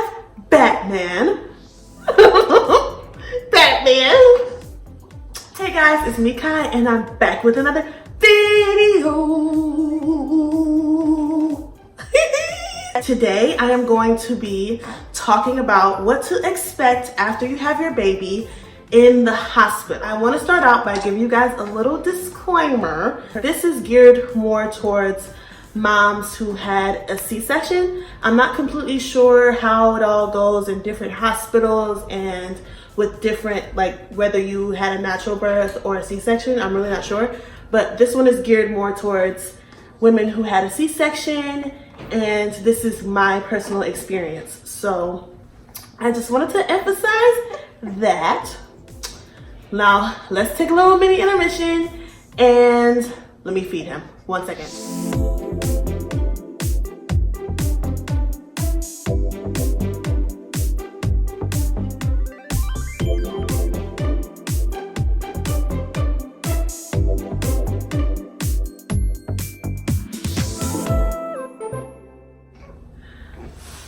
have Batman. Batman. Hey guys, it's me Kai and I'm back with another video. Today I am going to be talking about what to expect after you have your baby in the hospital. I want to start out by giving you guys a little disclaimer. This is geared more towards moms who had a C-section. I'm not completely sure how it all goes in different hospitals and with different, like whether you had a natural birth or a C-section. I'm really not sure, but this one is geared more towards women who had a C-section, and this is my personal experience. So I just wanted to emphasize that. Now let's take a little mini intermission and let me feed him. 1 second.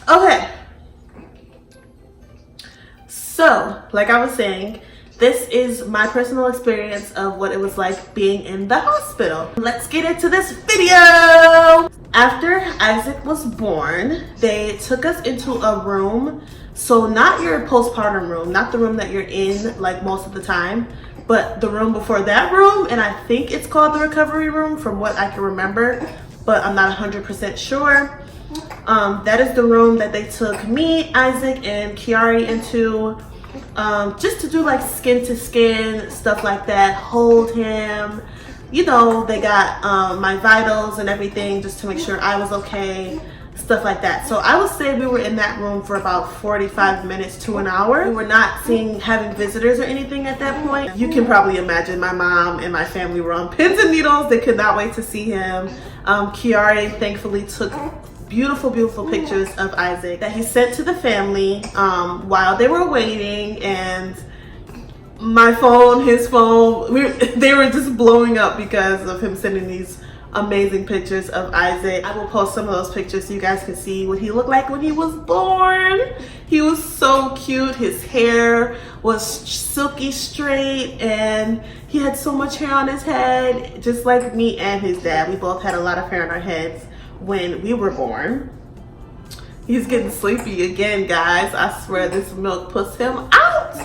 Okay, so like I was saying, this is my personal experience of what it was like being in the hospital. Let's get into this video. After Isaac was born, they took us into a room. So not your postpartum room, not the room that you're in like most of the time, but the room before that room. And I think it's called the recovery room from what I can remember, but I'm not 100% sure. That is the room that they took me, Isaac, and Kiari into, just to do like skin to skin, stuff like that, hold him. You know, they got my vitals and everything just to make sure I was okay, stuff like that. So I would say we were in that room for about 45 minutes to an hour. We were not having visitors or anything at that point. You can probably imagine my mom and my family were on pins and needles. They could not wait to see him. Kiari thankfully took beautiful pictures of Isaac that he sent to the family while they were waiting, and my phone, his phone, they were just blowing up because of him sending these amazing pictures of Isaac. I will post some of those pictures so you guys can see what he looked like when he was born. He was so cute. His hair was silky straight and he had so much hair on his head, just like me and his dad. We both had a lot of hair on our heads when we were born. He's getting sleepy again, guys. I swear this milk puts him out.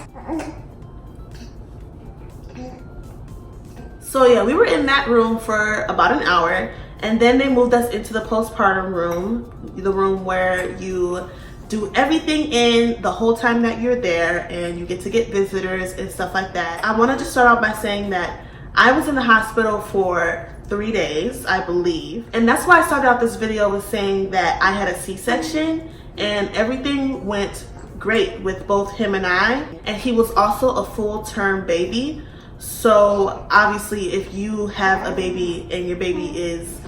So yeah, we were in that room for about an hour, and then they moved us into the postpartum room, the room where you do everything in the whole time that you're there, and you get to get visitors and stuff like that. I wanted to start off by saying that I was in the hospital for 3 days, I believe. And that's why I started out this video with saying that I had a C-section and everything went great with both him and I. And he was also a full-term baby. So obviously if you have a baby and your baby is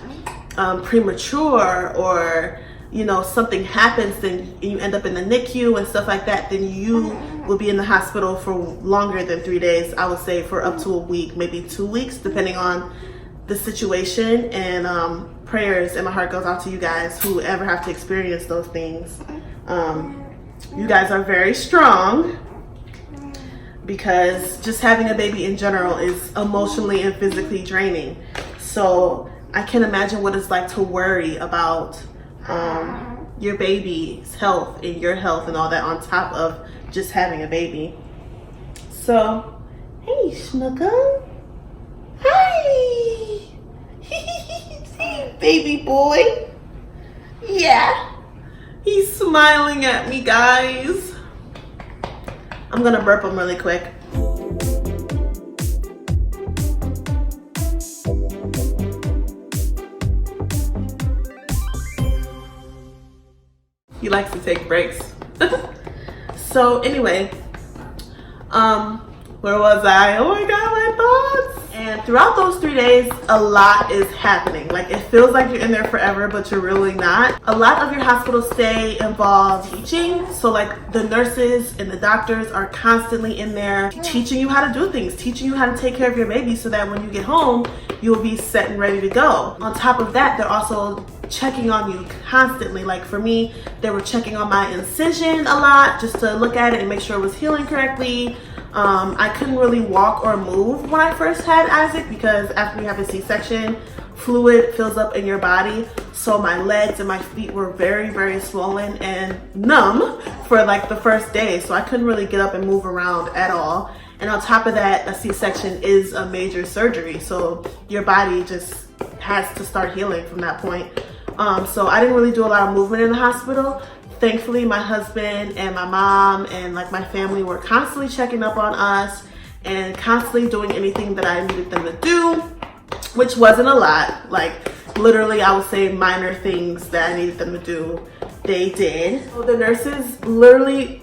premature, or you know, something happens, then you end up in the NICU and stuff like that, then you will be in the hospital for longer than 3 days. I would say for up to a week, maybe 2 weeks, depending on the situation. And prayers and my heart goes out to you guys who ever have to experience those things. You guys are very strong, because just having a baby in general is emotionally and physically draining. So I can imagine what it's like to worry about your baby's health and your health and all that on top of just having a baby. So, hey Schnucka. Hi! Hey, baby boy. Yeah. He's smiling at me, guys. I'm gonna burp him really quick. He likes to take breaks. So anyway, where was I? Oh my God, my thoughts. And throughout those 3 days, a lot is happening. Like, it feels like you're in there forever, but you're really not. A lot of your hospital stay involves teaching. So like the nurses and the doctors are constantly in there teaching you how to do things, teaching you how to take care of your baby so that when you get home, you'll be set and ready to go. On top of that, they're also checking on you constantly. Like for me, they were checking on my incision a lot just to look at it and make sure it was healing correctly. I couldn't really walk or move when I first had Isaac because after you have a C-section, fluid fills up in your body. So my legs and my feet were very, very swollen and numb for like the first day. So I couldn't really get up and move around at all. And on top of that, a C-section is a major surgery. So your body just has to start healing from that point. So I didn't really do a lot of movement in the hospital. Thankfully, my husband and my mom and like my family were constantly checking up on us and constantly doing anything that I needed them to do, which wasn't a lot. Like literally, I would say minor things that I needed them to do, they did. So the nurses literally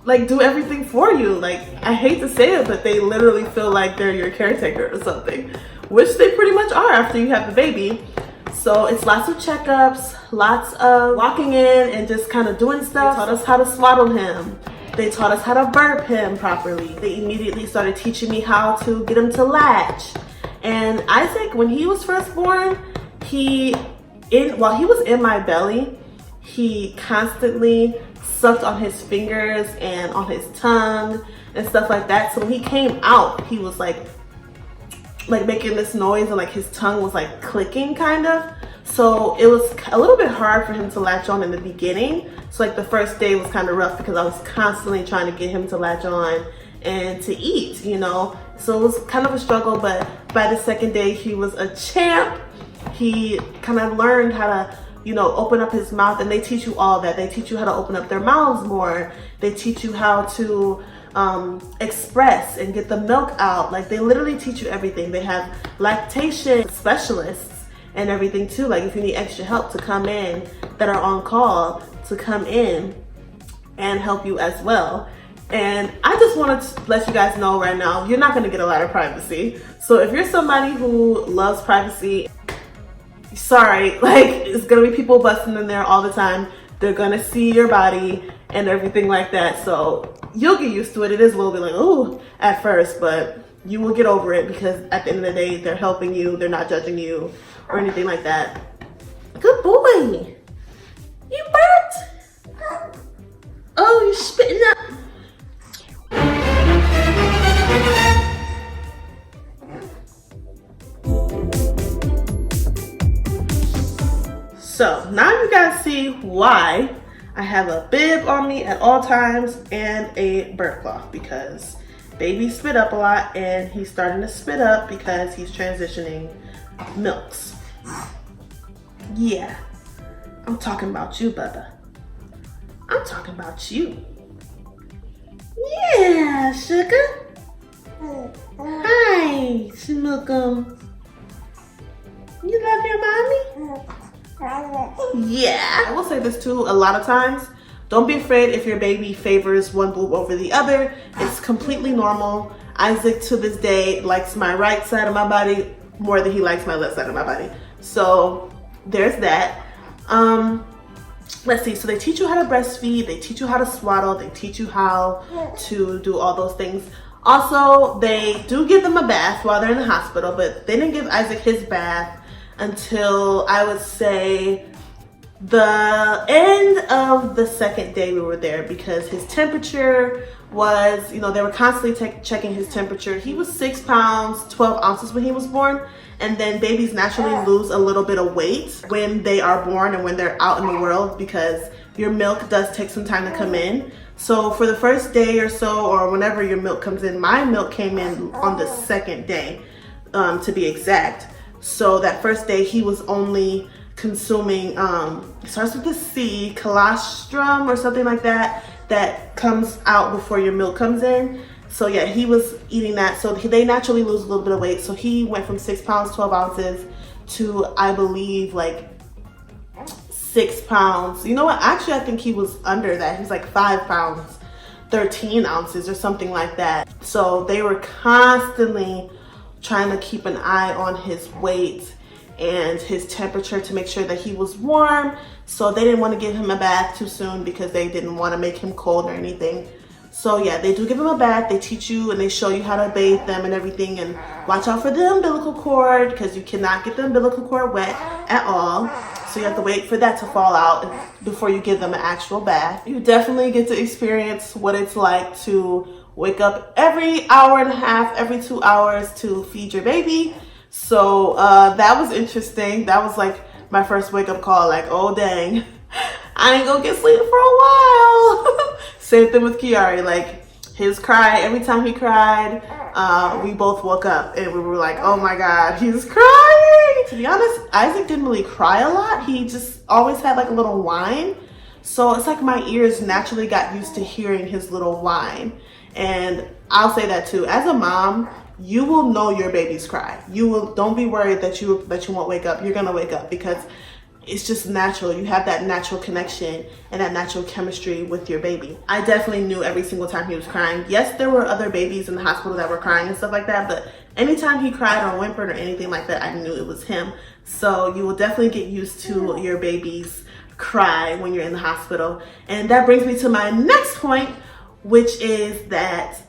like do everything for you. Like I hate to say it, but they literally feel like they're your caretaker or something, which they pretty much are after you have the baby. So it's lots of checkups, lots of walking in and just kind of doing stuff. They taught us how to swaddle him. They taught us how to burp him properly. They immediately started teaching me how to get him to latch. And Isaac, when he was first born, while he was in my belly, he constantly sucked on his fingers and on his tongue and stuff like that. So when he came out, he was like making this noise and like his tongue was like clicking kind of. So it was a little bit hard for him to latch on in the beginning. So like the first day was kind of rough because I was constantly trying to get him to latch on and to eat, you know. So it was kind of a struggle, but by the second day he was a champ. He kind of learned how to, you know, open up his mouth, and they teach you all that. They teach you how to open up their mouths more. They teach you how to express and get the milk out. Like they literally teach you everything. They have lactation specialists and everything too. Like if you need extra help to come in, that are on call to come in and help you as well. And I just wanted to let you guys know right now, you're not going to get a lot of privacy. So if you're somebody who loves privacy, sorry, like it's going to be people busting in there all the time. They're going to see your body and everything like that. So you'll get used to it. It is a little bit like, oh, at first, but you will get over it because at the end of the day, they're helping you. They're not judging you or anything like that. Good boy. You burped. Oh, you're spitting up. So now you guys see why I have a bib on me at all times and a burp cloth, because baby spit up a lot and he's starting to spit up because he's transitioning milks. Yeah, I'm talking about you, Bubba. I'm talking about you. Yeah, sugar. Hi, Shmookum. You love your mommy? Yeah. I will say this too, a lot of times, don't be afraid if your baby favors one boob over the other. It's completely normal. Isaac to this day likes my right side of my body more than he likes my left side of my body. So there's that. Let's see, so they teach you how to breastfeed, they teach you how to swaddle, they teach you how to do all those things. Also, they do give them a bath while they're in the hospital, but they didn't give Isaac his bath until I would say the end of the second day we were there, because his temperature was, you know, they were constantly checking his temperature. He was 6 pounds, 12 ounces when he was born. And then babies naturally lose a little bit of weight when they are born and when they're out in the world, because your milk does take some time to come in. So for the first day or so, or whenever your milk comes in, my milk came in on the second day, to be exact. So that first day he was only consuming, it starts with the C, colostrum or something like that, that comes out before your milk comes in. So yeah, he was eating that. So they naturally lose a little bit of weight. So he went from 6 pounds, 12 ounces to, I believe, like 6 pounds. You know what? Actually, I think he was under that. He was like 5 pounds, 13 ounces or something like that. So they were constantly trying to keep an eye on his weight and his temperature to make sure that he was warm. So they didn't want to give him a bath too soon because they didn't want to make him cold or anything. So yeah, they do give him a bath. They teach you and they show you how to bathe them and everything, and watch out for the umbilical cord because you cannot get the umbilical cord wet at all. So you have to wait for that to fall out before you give them an actual bath. You definitely get to experience what it's like to wake up every hour and a half, every 2 hours to feed your baby. So that was interesting. That was like my first wake up call, like, oh dang, I ain't gonna get sleep for a while. Same thing with Kiari, like his cry, every time he cried, we both woke up and we were like, oh my God, he's crying. To be honest, Isaac didn't really cry a lot. He just always had like a little whine. So it's like my ears naturally got used to hearing his little whine. And I'll say that too, as a mom, you will know your baby's cry. Don't be worried that you won't wake up. You're gonna wake up because it's just natural. You have that natural connection and that natural chemistry with your baby. I definitely knew every single time he was crying. Yes, there were other babies in the hospital that were crying and stuff like that, but anytime he cried or whimpered or anything like that, I knew it was him. So you will definitely get used to your baby's cry when you're in the hospital. And that brings me to my next point, which is that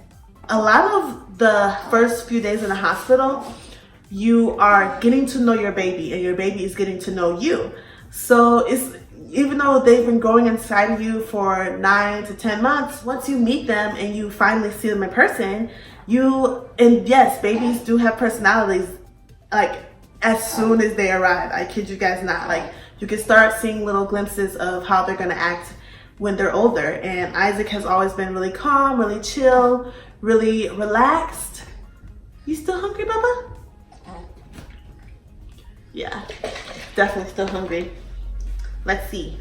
a lot of the first few days in the hospital, you are getting to know your baby and your baby is getting to know you. So it's, even though they've been growing inside of you for 9 to 10 months, once you meet them and you finally see them in person, and yes, babies do have personalities, like as soon as they arrive. I kid you guys not. Like you can start seeing little glimpses of how they're gonna act when they're older. And Isaac has always been really calm, really chill, really relaxed. You still hungry, Bubba? Yeah, definitely still hungry. Let's see.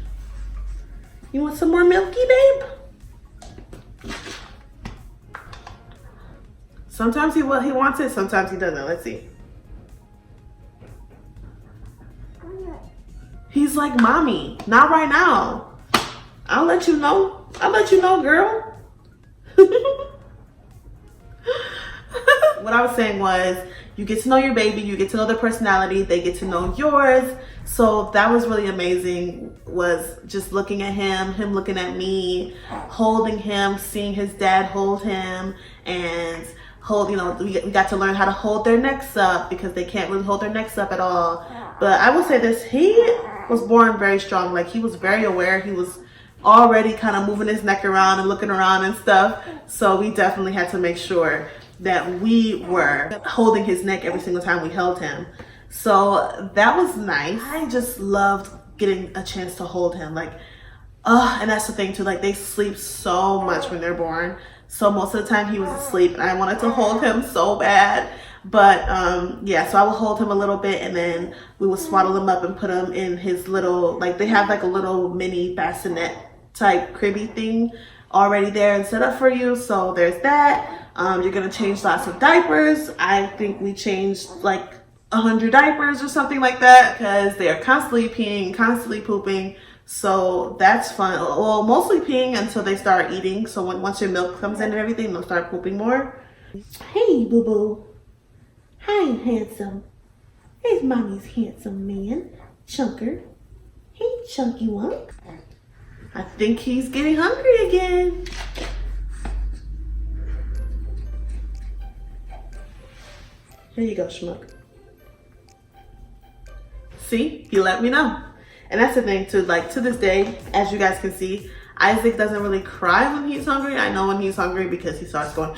You want some more milky, babe? Sometimes he wants it, sometimes he doesn't. Let's see. He's like, mommy, not right now. I'll let you know. I'll let you know, girl. What I was saying was, you get to know your baby, you get to know their personality, they get to know yours. So that was really amazing, was just looking at him looking at me, holding him, seeing his dad hold him, and we got to learn how to hold their necks up because they can't really hold their necks up at all. But I will say this, he was born very strong. Like he was very aware. He was already kind of moving his neck around and looking around and stuff. So we definitely had to make sure that we were holding his neck every single time we held him. So that was nice. I just loved getting a chance to hold him. Like, and that's the thing too, like they sleep so much when they're born. So most of the time he was asleep and I wanted to hold him so bad. But yeah, so I would hold him a little bit and then we would swaddle him up and put him in his little, like they have like a little mini bassinet type cribby thing already there and set up for you. So there's that. You're gonna change lots of diapers. I think we changed like 100 diapers or something like that because they are constantly peeing, constantly pooping. So that's fun. Well, mostly peeing until they start eating. So once your milk comes in and everything, they'll start pooping more. Hey, boo-boo. Hi, handsome. Here's mommy's handsome man, Chunker. Hey, Chunky Wunk. I think he's getting hungry again. Here you go, Schmuck. See, he let me know. And that's the thing too, like to this day, as you guys can see, Isaac doesn't really cry when he's hungry. I know when he's hungry because he starts going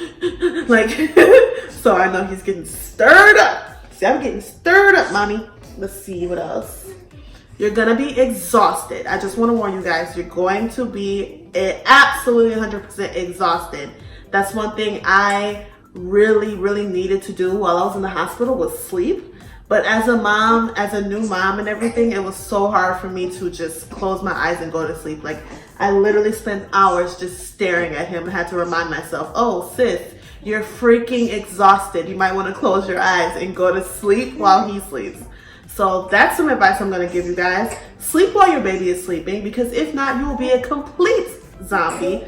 like, so I know he's getting stirred up. See, I'm getting stirred up, mommy. Let's see what else. You're gonna be exhausted. I just wanna warn you guys, you're going to be absolutely 100% exhausted. That's one thing I really needed to do while I was in the hospital was sleep. But as a mom, as a new mom and everything, it was so hard for me to just close my eyes and go to sleep. Like I literally spent hours just staring at him and had to remind myself, oh sis, you're freaking exhausted. You might want to close your eyes and go to sleep while he sleeps. So that's some advice I'm going to give you guys. Sleep while your baby is sleeping, because if not, you will be a complete zombie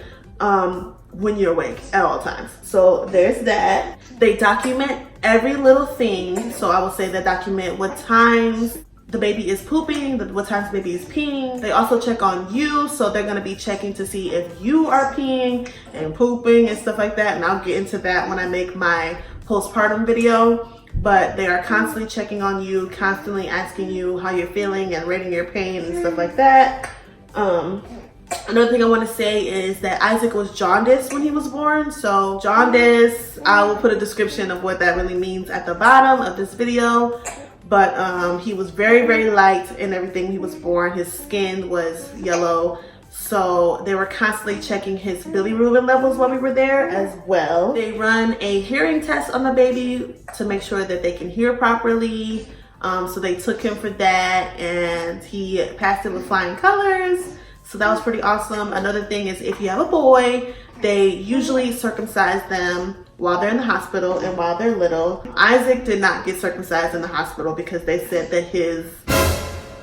when you're awake at all times. So there's that. They document every little thing. So I will say they document what times the baby is pooping, what times the baby is peeing. They also check on you. So they're going to be checking to see if you are peeing and pooping and stuff like that. And I'll get into that when I make my postpartum video. but they are constantly checking on you, constantly asking you how you're feeling and rating your pain and stuff like that. Another thing I want to say is that Isaac was jaundiced when he was born. So jaundice, I will put a description of what that really means at the bottom of this video. But he was very, very light and everything when he was born. His skin was yellow. So they were constantly checking his bilirubin levels while we were there as well. They run a hearing test on the baby to make sure that they can hear properly. So they took him for that and he passed it with flying colors. So that was pretty awesome. Another thing is if you have a boy, they usually circumcise them while they're in the hospital and while they're little. Isaac did not get circumcised in the hospital because they said that his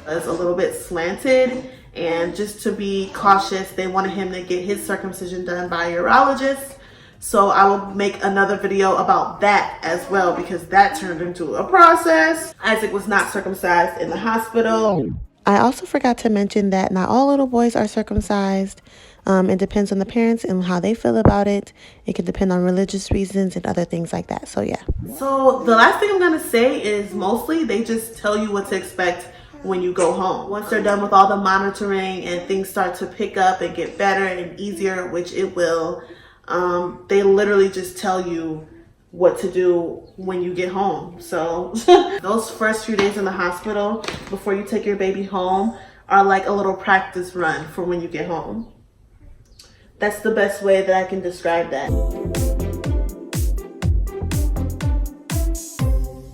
was a little bit slanted, and just to be cautious, they wanted him to get his circumcision done by a urologist. So I will make another video about that as well because that turned into a process. Isaac was not circumcised in the hospital. I also forgot to mention that not all little boys are circumcised. It depends on the parents and how they feel about it. It can depend on religious reasons and other things like that. So yeah. So the last thing I'm gonna say is mostly they just tell you what to expect when you go home. Once they're done with all the monitoring and things start to pick up and get better and easier, which it will, they literally just tell you what to do when you get home. So those first few days in the hospital before you take your baby home are like a little practice run for when you get home. That's the best way that I can describe that.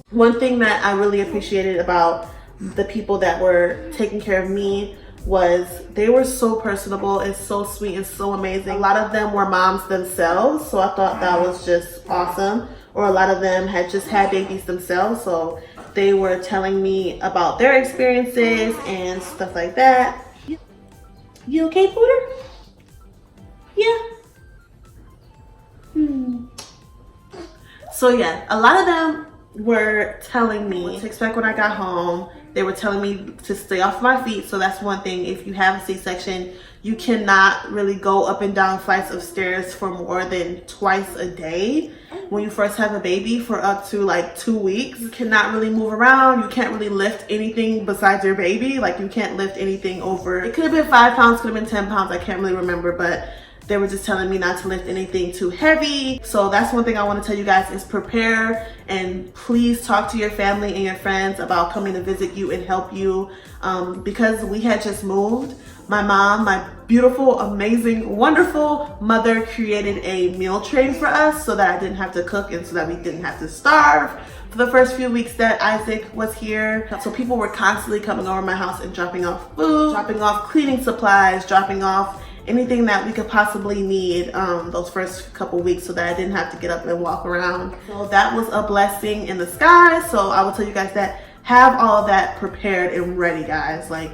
One thing that I really appreciated about the people that were taking care of me was they were so personable and so sweet and so amazing. A lot of them were moms themselves, so I thought that was just awesome. Or a lot of them had just had babies themselves, so they were telling me about their experiences and stuff like that. You okay, Pooter? Yeah. So yeah, a lot of them were telling me what to expect when I got home. They were telling me to stay off my feet. So that's one thing. If you have a C-section, you cannot really go up and down flights of stairs for more than twice a day. When you first have a baby for up to like 2 weeks, you cannot really move around. You can't really lift anything besides your baby. Like you can't lift anything over, it could have been 5 pounds, could have been 10 pounds. I can't really remember, but they were just telling me not to lift anything too heavy. So that's one thing I want to tell you guys is prepare, and please talk to your family and your friends about coming to visit you and help you. Because we had just moved, my mom, my beautiful, amazing, wonderful mother created a meal tray for us so that I didn't have to cook and so that we didn't have to starve for the first few weeks that Isaac was here. So people were constantly coming over my house and dropping off food, dropping off cleaning supplies, dropping off anything that we could possibly need those first couple weeks so that I didn't have to get up and walk around. So that was a blessing in the sky. So I will tell you guys that have all that prepared and ready, guys. Like,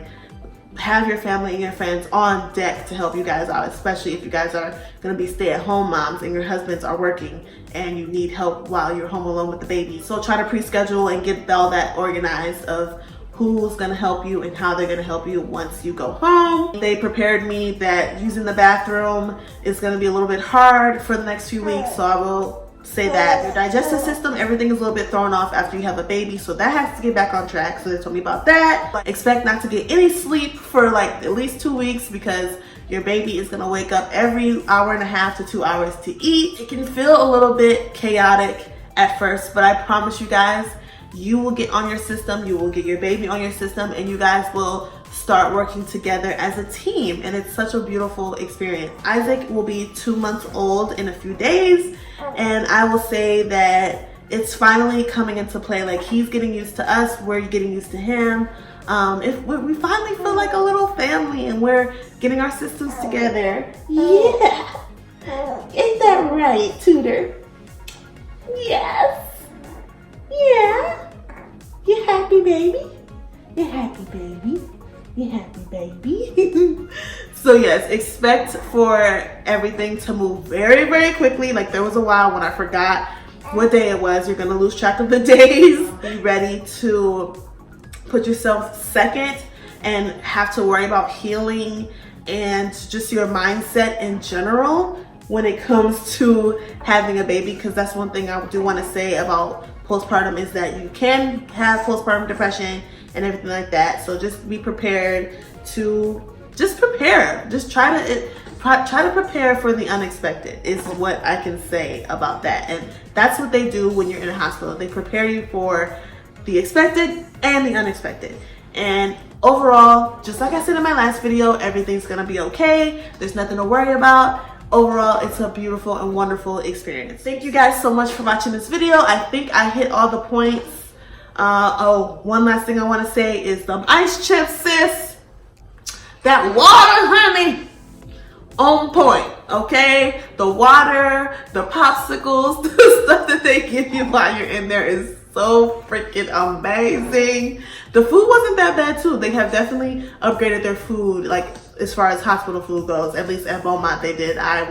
have your family and your friends on deck to help you guys out, especially if you guys are going to be stay-at-home moms and your husbands are working and you need help while you're home alone with the baby. So try to pre-schedule and get all that organized of who's going to help you and how they're going to help you once you go home. They prepared me that using the bathroom is going to be a little bit hard for the next few weeks, so I will say that your digestive system, everything is a little bit thrown off after you have a baby, so that has to get back on track. So they told me about that. But expect not to get any sleep for like at least 2 weeks because your baby is going to wake up every hour and a half to 2 hours to eat. It can feel a little bit chaotic at first, but I promise you guys, you will get on your system, you will get your baby on your system, and you guys will start working together as a team, and it's such a beautiful experience. Isaac will be 2 months old in a few days, and I will say that it's finally coming into play. Like, he's getting used to us, we're getting used to him. If we finally feel like a little family and we're getting our systems together. Yeah, ain't that right, Tudor? Yes. Yeah. You happy, baby? You happy, baby? You happy, baby? So yes, expect for everything to move very, very quickly. Like, there was a while when I forgot what day it was. You're gonna lose track of the days. Be ready to put yourself second and have to worry about healing and just your mindset in general when it comes to having a baby, because that's one thing I do want to say about postpartum is that you can have postpartum depression and everything like that. So just be prepared to prepare. Just try to prepare for the unexpected is what I can say about that. And that's what they do when you're in a hospital. They prepare you for the expected and the unexpected. And overall, just like I said in my last video, everything's gonna be okay. There's nothing to worry about. Overall, it's a beautiful and wonderful experience. Thank you guys so much for watching this video. I think I hit all the points. Oh, one last thing I want to say is the ice chips, sis. That water, honey, on point, okay? The water, the popsicles, the stuff that they give you while you're in there is so freaking amazing. The food wasn't that bad too. They have definitely upgraded their food, like as far as hospital food goes. At least at Beaumont they did. I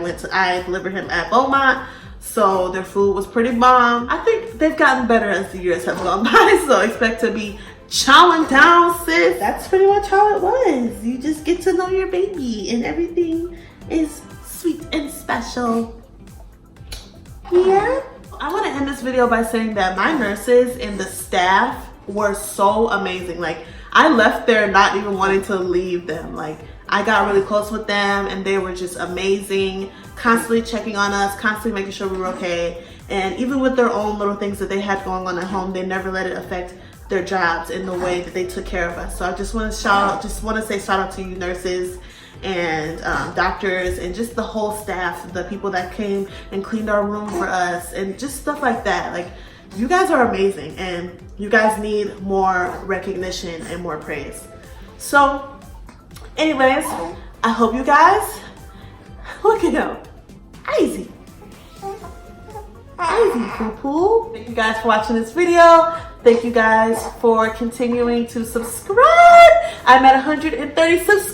delivered him at Beaumont, so their food was pretty bomb. I think they've gotten better as the years have gone by, so expect to be chowing down, sis. That's pretty much how it was. You just get to know your baby and everything is sweet and special. Yeah. I want to end this video by saying that my nurses and the staff were so amazing. Like, I left there not even wanting to leave them. Like, I got really close with them and they were just amazing, constantly checking on us, constantly making sure we were okay. And even with their own little things that they had going on at home, they never let it affect their jobs in the way that they took care of us. So I just want to say shout out to you nurses and doctors and just the whole staff, the people that came and cleaned our room for us and just stuff like that. Like, you guys are amazing and you guys need more recognition and more praise. So anyways, I hope you guys, look at him, easy poo-poo. Thank you guys for watching this video. Thank you guys for continuing to subscribe. I'm at 130 subscribers.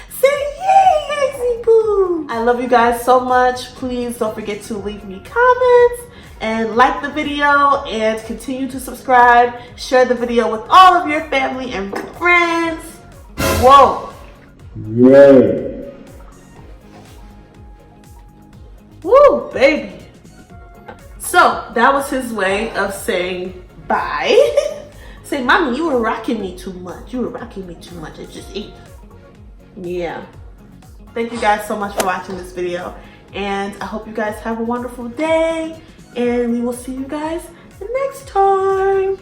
Say yay, Easy Poo. I love you guys so much. Please don't forget to leave me comments and like the video and continue to subscribe. Share the video with all of your family and friends. Whoa. Yay. Woo, baby. So that was his way of saying bye. Say, mommy, you were rocking me too much. You were rocking me too much. I just ate. Yeah. Thank you guys so much for watching this video. And I hope you guys have a wonderful day. And we will see you guys next time.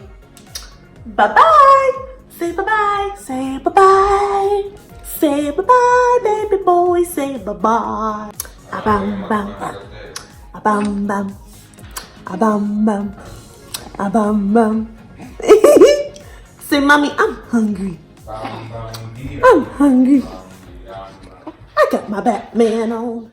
Bye-bye. Say bye-bye. Say bye-bye. Say bye-bye, baby boy. Say bye-bye. A-bam, bam, bam. A-bam, bam. A-bam, bam. A-bam, bam. Say, mommy, I'm hungry. I'm hungry. I got my Batman on.